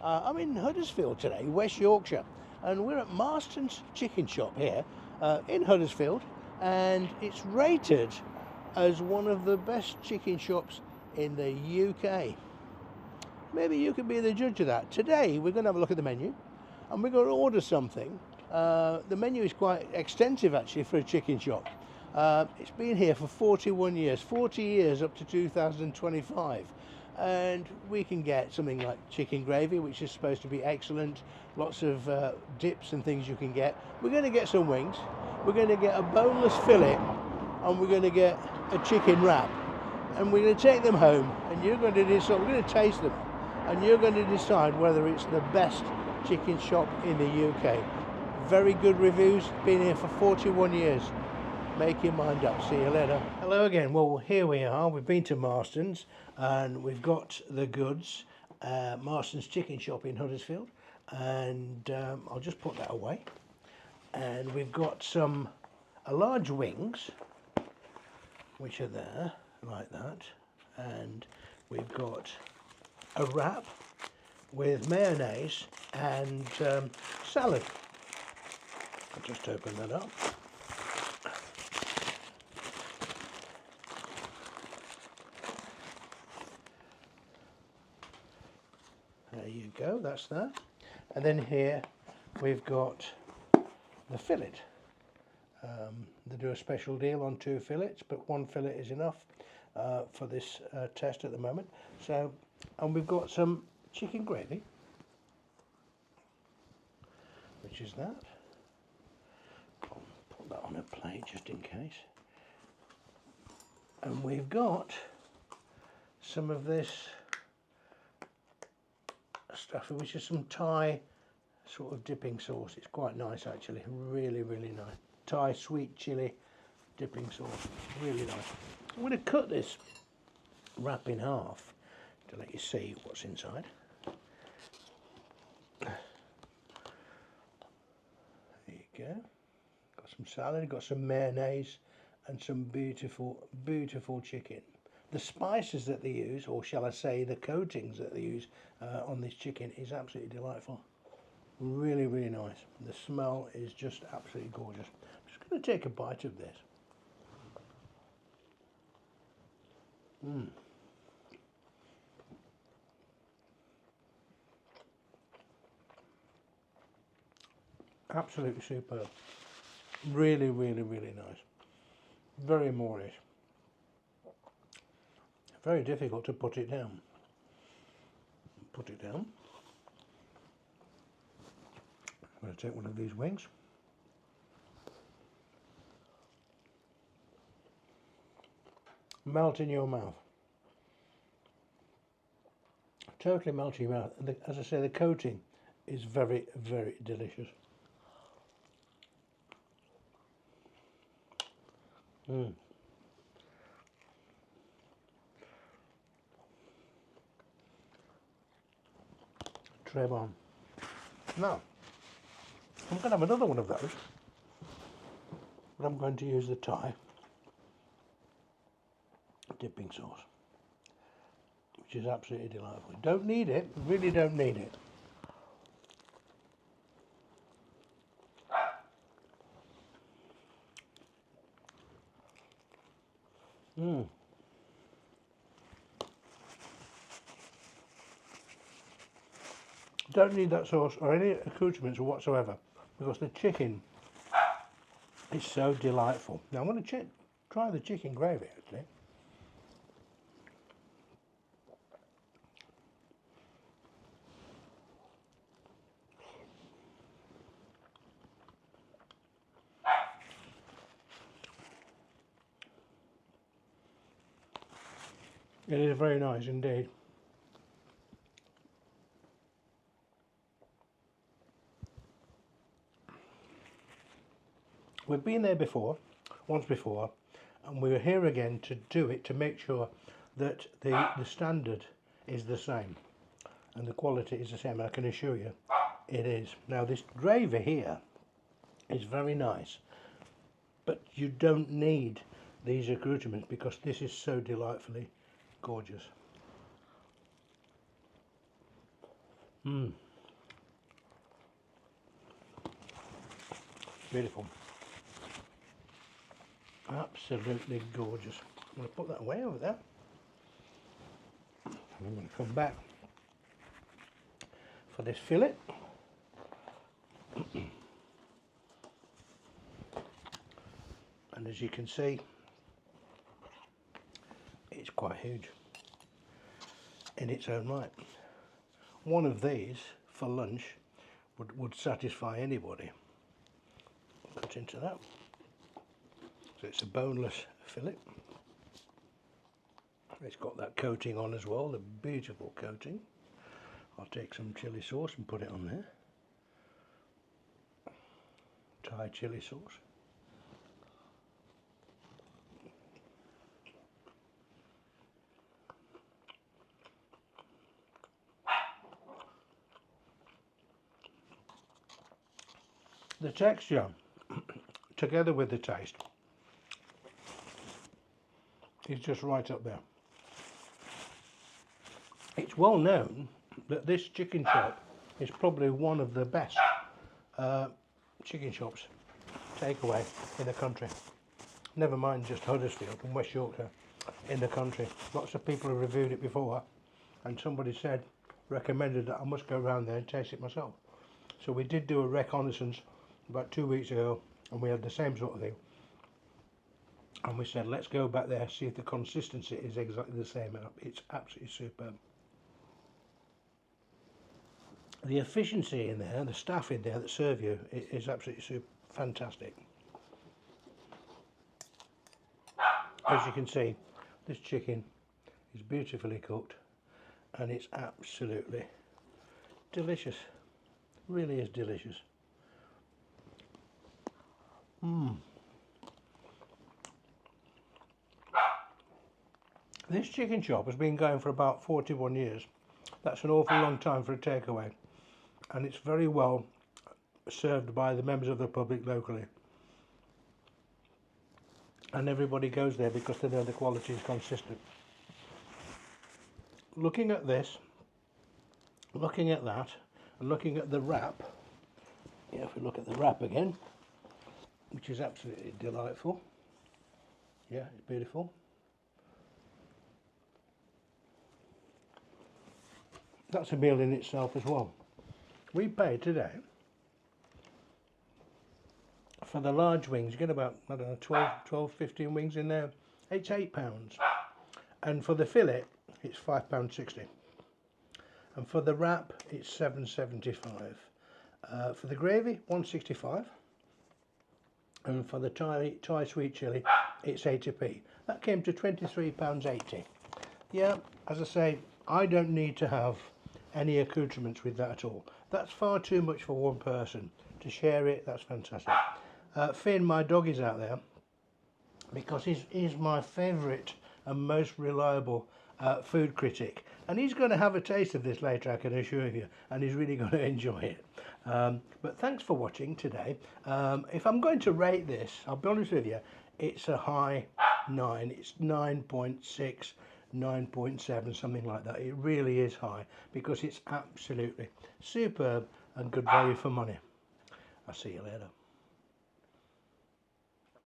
I'm in Huddersfield today, West Yorkshire, and we're at Marston's chicken shop here in Huddersfield, and it's rated as one of the best chicken shops in the UK. Maybe you could be the judge of that. Today we're going to have a look at the menu and we're going to order something. The menu is quite extensive actually for a chicken shop. It's been here for 41 years, 40 years up to 2025. And we can get something like chicken gravy, which is supposed to be excellent. Lots of dips and things you can get. We're going to get some wings. We're going to get a boneless fillet, and we're going to get a chicken wrap. And we're going to take them home, and you're going to decide. We're going to taste them, and you're going to decide whether it's the best chicken shop in the UK. Very good reviews. Been here for 41 years. Make your mind up. See you later. Hello again. Well, here we are. We've been to Marston's and we've got the goods. Marston's chicken shop in Huddersfield, and I'll just put that away. And we've got a large wings, which are there like that, and we've got a wrap with mayonnaise and salad. I'll just open that up. There you go, that's that. And then here we've got the fillet. They do a special deal on 2 fillets, but 1 fillet is enough for this test at the moment. So, and we've got some chicken gravy, which is that. I'll put that on a plate just in case. And we've got some of this stuff, which is some Thai sort of dipping sauce. It's quite nice actually, really nice. Thai sweet chili dipping sauce, really nice. I'm going to cut this wrap in half to let you see what's inside. There you go. Got some salad, got some mayonnaise and some beautiful chicken. The spices that they use, or shall I say the coatings that they use on this chicken, is absolutely delightful. Really nice. The smell is just absolutely gorgeous. I'm just going to take a bite of this. Absolutely superb. Really nice. Very Moorish. Very difficult to put it down. Put it down. I'm going to take one of these wings. Melt in your mouth. Totally melt in your mouth. As I say, the coating is very delicious. Très bon. Now, I'm going to have another one of those, but I'm going to use the Thai dipping sauce, which is absolutely delightful. Don't need it, really don't need it. Don't need that sauce or any accoutrements whatsoever, because the chicken is so delightful. Now I'm going to try the chicken gravy actually. It is very nice indeed. We've been there before, once before, and we were here again to do it to make sure that the standard is the same and the quality is the same. I can assure you it is. Now this gravy here is very nice, but you don't need these accoutrements because this is so delightfully gorgeous. Beautiful. Absolutely gorgeous. I'm going to put that away over there. And I'm going to come back for this fillet. And as you can see, it's quite huge in its own right. One of these for lunch would satisfy anybody. Cut into that. So it's a boneless fillet. It's got that coating on as well, the beautiful coating. I'll take some chili sauce and put it on there. Thai chili sauce. The texture, together with the taste, is just right up there. It's well known that this chicken shop is probably one of the best chicken shops takeaway in the country. Never mind just Huddersfield and West Yorkshire, in the country. Lots of people have reviewed it before, and somebody said, recommended that I must go around there and taste it myself. So we did do a reconnaissance about 2 weeks ago, and we had the same sort of thing. And we said, let's go back there, see if the consistency is exactly the same. It's absolutely superb. The efficiency in there, the staff in there that serve you, is absolutely fantastic. As you can see, this chicken is beautifully cooked, and it's absolutely delicious. Really is delicious. This chicken shop has been going for about 41 years. That's an awful long time for a takeaway, and it's very well served by the members of the public locally, and everybody goes there because they know the quality is consistent. Looking at this, looking at that, and looking at the wrap, yeah, if we look at the wrap again, which is absolutely delightful. Yeah, it's beautiful. That's a meal in itself as well. We paid today for the large wings. You get about, I don't know, 12, 15 wings in there. It's £8. And for the fillet, it's £5.60. And for the wrap, it's £7.75. For the gravy, £1.65. And for the Thai sweet chilli, it's 80p. That came to £23.80. Yeah, as I say, I don't need to have any accoutrements with that at all. That's far too much for one person. To share it, that's fantastic. Finn, my dog, is out there because he's my favourite and most reliable food critic, and he's going to have a taste of this later, I can assure you, and he's really going to enjoy it. But thanks for watching today. If I'm going to rate this, I'll be honest with you, it's a high 9. It's 9.6, 9.7, something like that. It really is high because it's absolutely superb and good value for money. I'll see you later.